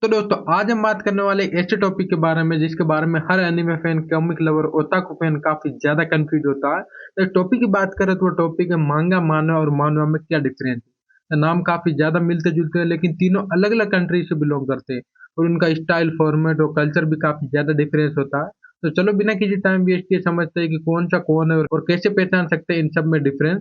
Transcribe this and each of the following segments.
तो दोस्तों आज हम बात करने वाले एक ऐसे टॉपिक के बारे में जिसके बारे में हर anime fan, comic lover, otaku fan काफी ज्यादा कंफ्यूज होता है। तो टॉपिक की बात करें तो वो टॉपिक है मांगा, मानवा और मानवा में क्या डिफरेंस है। तो नाम काफी ज्यादा मिलते जुलते हैं लेकिन तीनों अलग अलग कंट्री से बिलोंग करते हैं और उनका स्टाइल, फॉर्मेट और कल्चर भी काफी ज्यादा डिफरेंस होता है। तो चलो बिना किसी टाइम वेस्ट किए समझते हैं कि कौन सा कौन है और कैसे पहचान सकते हैं इन सब में डिफरेंस।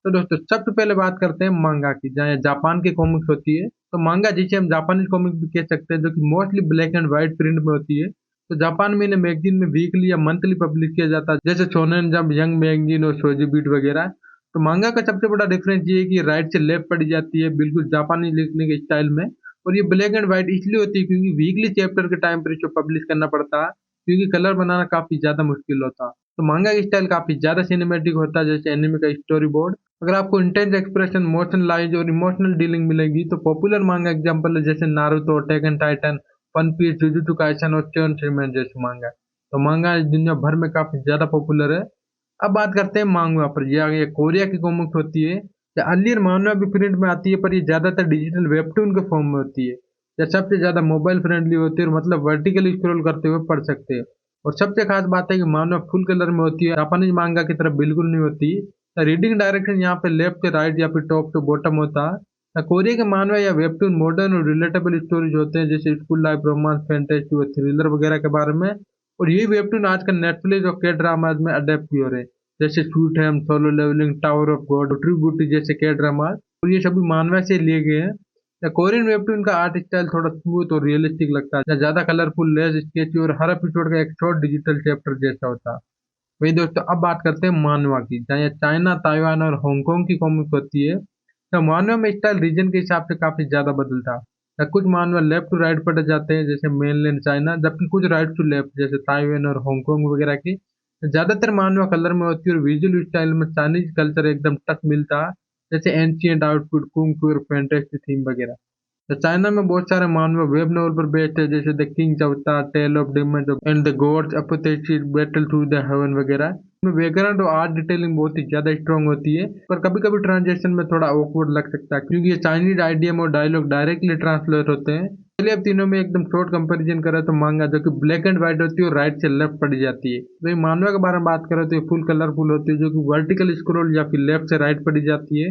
तो दोस्तों सबसे पहले बात करते हैं मांगा की, जहाँ जापान की कॉमिक्स होती है। तो मांगा जिसे हम जापानीज कॉमिक भी कह सकते हैं, जो कि mostly black and white print में होती है। तो जापान में इन्हें मैगजीन में वीकली या मंथली पब्लिश किया जाता है, जैसे शोनेन जंप, यंग मैगजीन और शोजी बीट वगैरह। तो मांगा का सबसे बड़ा डिफरेंस ये है कि राइट से लेफ्ट पढ़ी जाती है, बिल्कुल जापानी लिखने के स्टाइल में। और ये ब्लैक एंड व्हाइट इसलिए होती है क्योंकि वीकली चैप्टर के टाइम पर इसको पब्लिश करना पड़ता है, क्योंकि कलर बनाना काफी ज्यादा मुश्किल होता है। तो मांगा का स्टाइल काफी ज्यादा सिनेमेटिक होता है, जैसे एनिमे का स्टोरी बोर्ड। अगर आपको इंटेंस एक्सप्रेशन, मोशन लाइज और इमोशनल डीलिंग मिलेगी तो पॉपुलर मांगा एग्जांपल है जैसे Naruto, attack on Titan, one piece, Jujutsu Kaisen और चेन सेमेन जैसे मांगा। तो मांगा इस दुनिया भर में काफी ज्यादा पॉपुलर है। अब बात करते हैं मांगवा पर। ये कोरिया की कॉमिक्स होती है। या अर्लियर मांगवा भी प्रिंट में आती है, पर ये ज्यादातर डिजिटल वेबटून के फॉर्म में होती है। या सबसे ज्यादा मोबाइल फ्रेंडली होती है और मतलब वर्टिकली स्क्रॉल करते हुए पढ़ सकते हैं। और सबसे खास बात है कि मांगवा फुल कलर में होती है, जापानीज मांगा की तरफ बिल्कुल नहीं होती। रीडिंग डायरेक्शन यहाँ पे लेफ्ट से राइट या फिर टॉप टू बॉटम होता है। कोरिया के मानवा या वेबटून मॉडर्न और रिलेटेबल स्टोरीज होते हैं, जैसे स्कूल लाइफ, रोमांस, फैंटेसी और थ्रिलर वगैरह के बारे में। और यही वेबटून आजकल नेटफ्लिक्स और के ड्रामाज में अडेप्ट भी हो रहे हैं, जैसे sweet home, solo levelling, tower of god, true beauty जैसे के ड्रामाज। और ये सभी मानवा से लिए गए हैं। या कोरियन वेबटून का आर्ट स्टाइल थोड़ा स्मूथ और रियलिस्टिक लगता है, या ज्यादा कलरफुल, लेस स्केची और हर एपिसोड का एक शॉर्ट डिजिटल चैप्टर जैसा होता है। वही दोस्तों अब बात करते हैं मानवा की, जहाँ ये चाइना, ताइवान और हांगकांग की कॉमिक्स होती है। तो मानवा में स्टाइल रीजन के हिसाब से काफी ज्यादा बदलता है। तो कुछ मानवा लेफ्ट टू राइट पढ़े जाते हैं जैसे मेनलैंड चाइना, जबकि कुछ राइट टू लेफ्ट जैसे ताइवान और हांगकांग वगैरह की। तो ज्यादातर मानवा कलर में होती है और विजुअल स्टाइल में चाइनीज कल्चर एकदम टच मिलता है, जैसे एंशियंट आउटफिट, कुंग फू और फैंटेसी थीम वगैरह। तो चाइना में बहुत सारे मानव वेब नॉवल पर बेस्ड है, जैसे the king's avatar, tale of demons and the gods, apotheosis, battle through the heaven वगैरह। इसमें बैकग्राउंड और आर्ट डिटेलिंग बहुत ही ज्यादा स्ट्रांग होती है, पर कभी कभी ट्रांजेक्शन में थोड़ा awkward लग सकता है, क्योंकि ये चाइनीज आइडियम और डायलॉग डायरेक्टली ट्रांसलेट होते हैं। चलिए अब तीनों में एकदम शॉर्ट कंपैरिजन करें तो मांगा, जो कि ब्लैक एंड व्हाइट होती है और राइट से लेफ्ट पढ़ी जाती है। वही मानवा के बारे में बात करें तो ये फुल कलरफुल होती है, जो कि वर्टिकल स्क्रॉल या फिर लेफ्ट से राइट पढ़ी जाती है।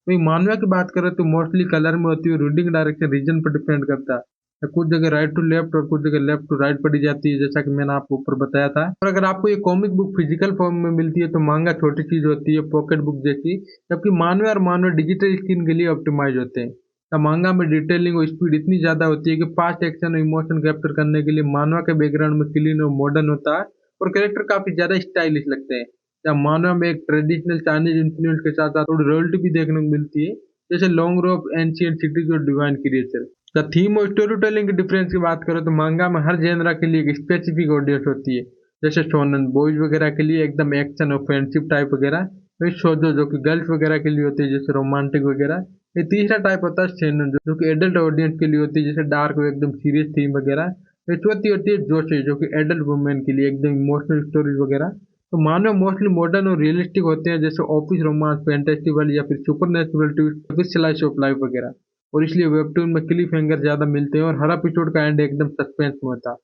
वही मानवा की बात करें तो मोस्टली कलर में होती है, रीडिंग डायरेक्शन रीजन पर डिपेंड करता है। तो कुछ जगह राइट टू लेफ्ट और कुछ जगह लेफ्ट टू राइट पढ़ी जाती है, जैसा कि मैंने आपको ऊपर बताया था। और अगर आपको ये कॉमिक बुक फिजिकल फॉर्म में मिलती है तो मांगा छोटी चीज होती है, पॉकेट बुक जैसी। जबकि मानवा और मानवा डिजिटल स्क्रीन के लिए ऑप्टिमाइज होते हैं। तो मांगा में डिटेलिंग और स्पीड इतनी ज्यादा होती है कि फास्ट एक्शन और इमोशन कैप्चर करने के लिए मानवा के बैकग्राउंड में क्लीन और मॉडर्न होता है और कैरेक्टर काफी ज्यादा स्टाइलिश लगते हैं। या मानवा में एक ट्रेडिशनल चाइनीज इन्फ्लुएंस के साथ साथ थोड़ी रॉयल्टी भी देखने को मिलती है, जैसे लॉन्ग रोप, एंशियंट सिटीज और डिवाइन क्रिएचर। द थीम और स्टोरी टेलिंग के डिफरेंस की बात करें तो मांगा में हर जेनरा के लिए एक स्पेसिफिक ऑडियंस होती है, जैसे शोनन बॉयज वगैरह के लिए एकदम एक्शन और फ्रेंडशिप टाइप वगैरह। वही शोजो जो कि गर्ल्स वगैरह के लिए होती है, जैसे रोमांटिक वगैरह। ये तीसरा टाइप होता है सेनन, जो कि एडल्ट ऑडियंस के लिए होती है, जैसे डार्क और एकदम सीरियस थीम वगैरह। ये चौथी होती है जोशी, जो कि एडल्ट वुमेन के लिए एकदम इमोशनल स्टोरीज वगैरह। तो मानव मोस्टली मॉडर्न और रियलिस्टिक होते हैं, जैसे ऑफिस रोमांस, फैंटेस्टिवल या फिर सुपर नेचुरल ट्विस्ट, फिर स्लाइस ऑफ लाइफ वगैरह। और इसलिए वेबटून में क्लिफ हैंगर ज्यादा मिलते हैं और हर एपिसोड का एंड एकदम सस्पेंस में होता है।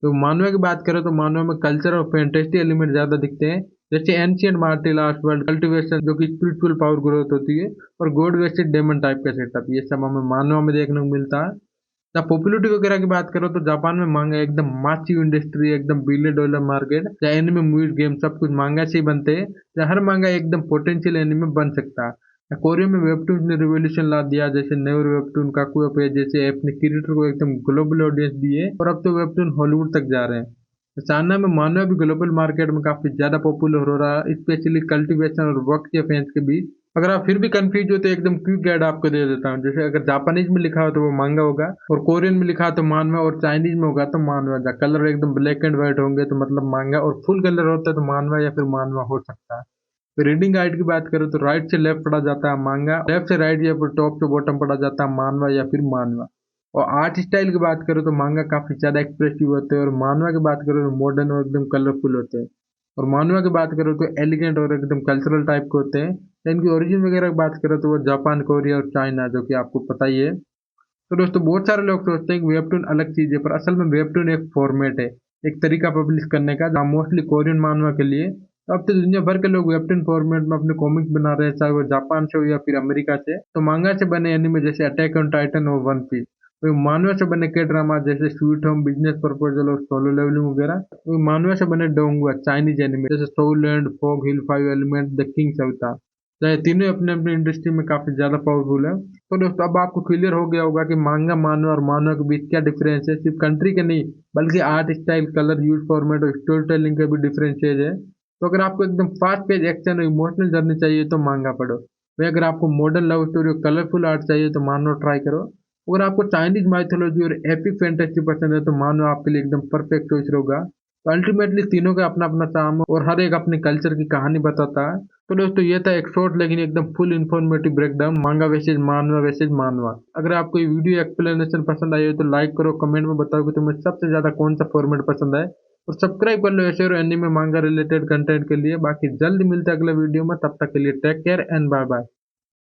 तो मानव की बात करें तो मानव में कल्चर और फैंटेस्टी एलिमेंट ज्यादा दिखते हैं, जैसे एंशियंट मार्टियल आर्ट्स, वर्ल्ड कल्टिवेशन जो कि स्पिरिचुअल पावर ग्रोथ होती है, और गॉड वेस्टेड डेमन टाइप का सेटअप, ये सब हमें मानव में देखने को मिलता है। द पॉपुलरिटी वगैरह की बात करो तो जापान में मांगा एकदम मासिव इंडस्ट्री, एकदम बिलियन डॉलर मार्केट। या एनिमे, मूवीज, गेम सब कुछ मांगा से ही बनते हैं। या हर मांगा एकदम पोटेंशियल एनिमे बन सकता है। या कोरिया में वेबटून ने रिवोल्यूशन ला दिया, जैसे नेवर वेबटून, काकुया पे जैसे अपने क्रिएटर को एकदम ग्लोबल ऑडियंस दिए, और अब तो वेबटून हॉलीवुड तक जा रहे हैं। तो चाइना में मानव भी ग्लोबल मार्केट में काफी ज्यादा पॉपुलर हो रहा है, स्पेशली कल्टीवेशन और वर्क के फैंस के बीच। अगर आप फिर भी कंफ्यूज हो तो एकदम क्विक गाइड आपको दे देता हूँ। जैसे अगर जापानीज में लिखा हो तो वो मांगा होगा, और कोरियन में लिखा हो तो मानवा, और चाइनीज में होगा तो मानवा। कलर एकदम ब्लैक एंड व्हाइट होंगे तो मतलब मांगा, और फुल कलर होता है तो मानवा या फिर मानवा हो सकता है। फिर रीडिंग गाइड की बात करें तो राइट से लेफ्ट पढ़ा जाता है मांगा, लेफ्ट से राइट या फिर टॉप से बॉटम पढ़ा जाता है मानवा या फिर मानवा। और आर्ट स्टाइल की बात करें तो मांगा काफी ज्यादा एक्सप्रेसिव होते हैं, और मानवा की बात करें तो मॉडर्न और एकदम कलरफुल होते हैं। और मानवा की बात करें तो एलिगेंट और एकदम कल्चरल टाइप के होते हैं। तो इनकी ओरिजिन वगैरह की बात करें तो वो जापान, कोरिया और चाइना, जो कि आपको पता ही है। तो दोस्तों बहुत सारे लोग सोचते हैं कि वेबटून अलग चीज़ है, पर असल में वेबटून एक फॉर्मेट है, एक तरीका पब्लिश करने का, जहाँ मोस्टली कोरियन मानवा के लिए। तो अब तो दुनिया भर के लोग वेबटून फॉर्मेट में अपने कॉमिक्स बना रहे हैं, चाहे वो जापान से हो या फिर अमेरिका से। तो मांगा से बने एनिमे जैसे अटैक ऑन टाइटन और वन पीस, वही मानवा से बने के ड्रामा जैसे स्वीट होम, बिजनेस प्रपोजल और सोलो लेवलिंग वगैरह, वही मानवा से बने डोंगुआ चाइनीज एनिमे जैसे soul land, fog hill, five element, the king's avatar. तो ये तीनों अपने अपने इंडस्ट्री में काफी ज्यादा पावरफुल है। तो दोस्तों अब आपको क्लियर हो गया होगा कि मांगा मानव और मानव के बीच क्या डिफरेंस है, सिर्फ कंट्री के नहीं बल्कि art style, colour, use format और स्टोरी टेलिंग के भी डिफरेंसेज है। तो अगर आपको एकदम फास्ट पेज एक्शन और इमोशनल जर्नी चाहिए तो मांगा पढ़ो। वही अगर आपको मॉडर्न लव स्टोरी और कलरफुल आर्ट चाहिए तो मानव ट्राई करो। अगर आपको चाइनीज माइथोलॉजी और एपिक फैंटेसी पसंद है तो मानव आपके लिए एकदम परफेक्ट चॉइस होगा। तो अल्टीमेटली तीनों का अपना अपना चार्म और हर एक अपने कल्चर की कहानी बताता है। तो दोस्तों ये था एक शॉर्ट लेकिन एकदम फुल इन्फॉर्मेटिव ब्रेकडाउन मांगा वैसेज मानवा वैसेज मानवा। अगर आपको ये वीडियो एक्सप्लेनेशन पसंद आई हो तो लाइक करो, कमेंट में बताओ कि तुम्हें सबसे ज्यादा कौन सा फॉर्मेट पसंद है, और सब्सक्राइब कर लो ऐसे और एनीमे मांगा रिलेटेड कंटेंट के लिए। बाकी जल्द मिलते हैं अगले वीडियो में, तब तक के लिए take care and bye bye.